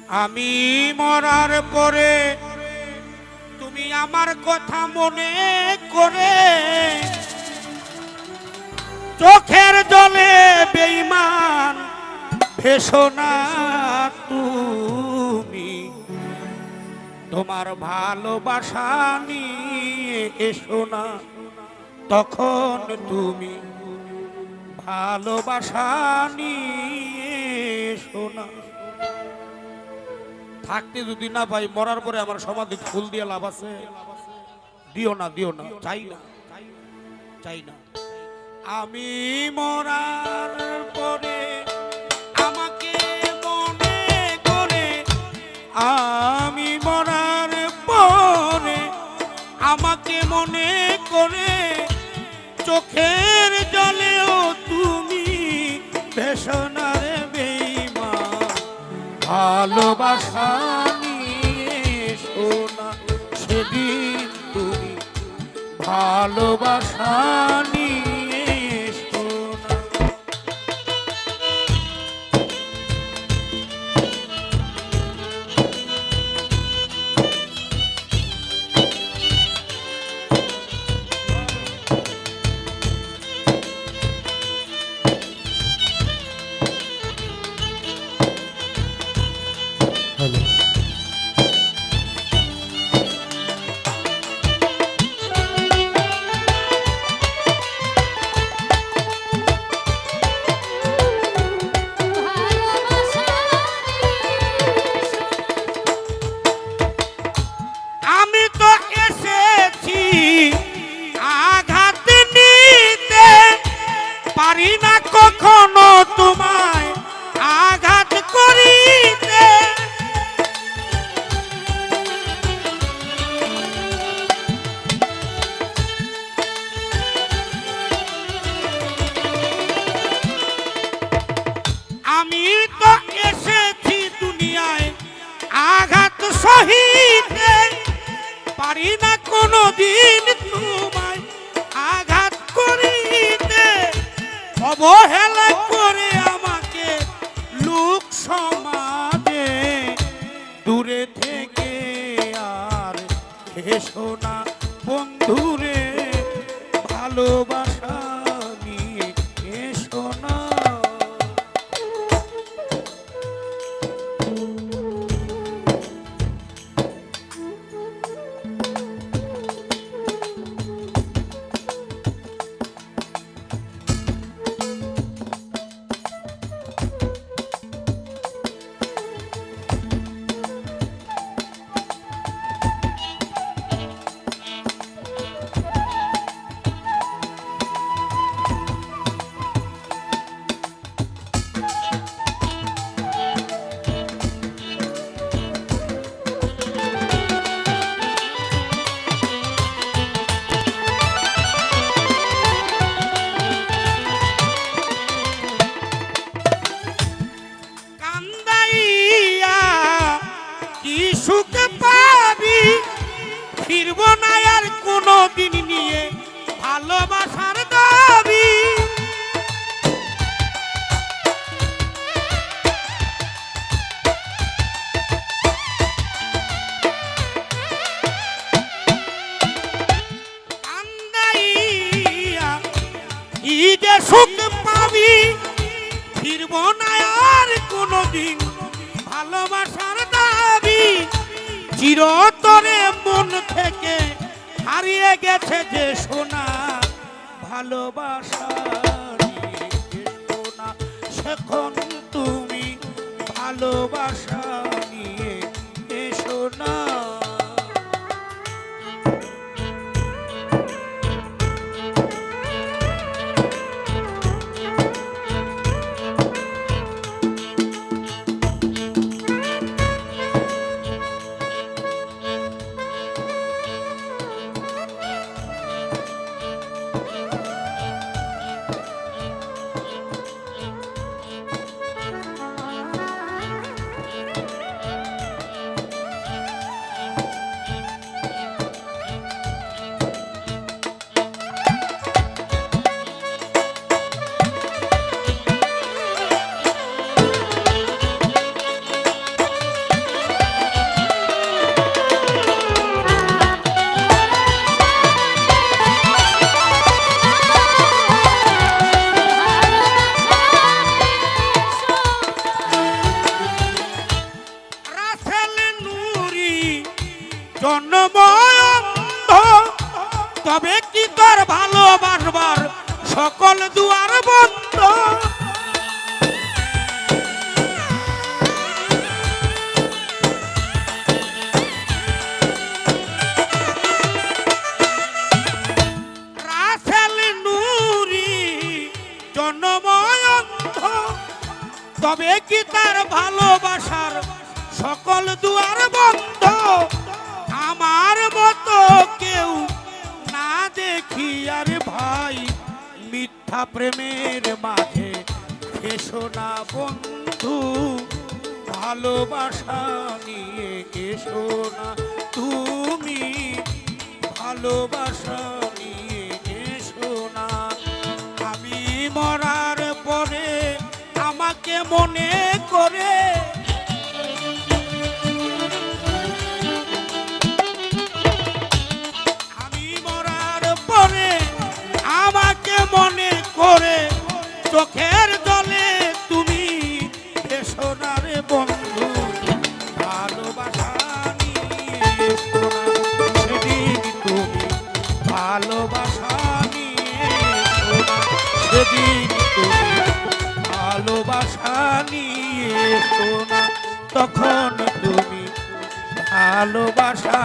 আমি মরার পরে তুমি আমার কথা মনে করে চোখের জলে বেঈমান ভেসো না তুমি তোমার ভালোবাসা নিয়ে এসো না তখন তুমি ভালোবাসা নিয়ে এসো না। থাকতে যদি না পাই মরার পরে আমার সমাধি ফুল দিয়ে লাভ আছে? দিও না দিও না, চাই না চাই না। আমি মরার পরে আমাকে মনে করে, আমি মরার পরে আমাকে মনে করে চোখের জলেও তুমি ভেসো না রে বেঈমান ভালোবাসা নিয়ে এসো না সেদিন তুমি ভালোবাসা নিয়ে এসো না। পারি না কখনো তোমায় আঘাত করিতে, আমি তো এসেছি দুনিয়ায় আঘাত সহিতে, পারি না কোনোদিন তোমায় আঘাত করিতে। অবহেলা করে আমাকে লোক সমাজে দূরে থেকে আর এসো না বন্ধুরে ভালোবাসা নিয়ে এসো না। সুখ পাবি ফিরব না আর কোনো দিন নিয়ে ভালোবাসার দাবি। কান্দাইয়া কি যে সুখ পাবি ফিরব না আর কোনো দিন ভালোবাসার দাবি। চিরতরে মন থেকে হারিয়ে গেছে যে সোনা ভালোবাসা সোনা, সেখন তুমি ভালোবাসা নিয়ে এসো না। দুয়ার বন্ধ। রাসেল নুরি জন্মময় অন্ধ, তবে কি তার ভালোবাসার সকল দুয়ার বন্ধ? আমার মতো কেউ না দেখি আর ভাই মিথ্যা প্রেমের মাঝে এসো না বন্ধু, ভালোবাসা নিয়ে এসো না তুমি, ভালোবাসা নিয়ে এসো না। আমি মরার পরে আমাকে মনে করে, আমি মরার পরে আমাকে মনে করে চোখের জলে তুমি এসো না রে বন্ধু, ভালোবাসা নিয়ে এসো না সেদিন তুমি, ভালোবাসা নিয়ে এসো না সেদিন তুমি, ভালোবাসা নিয়ে এসো না তখন তুমি, ভালোবাসা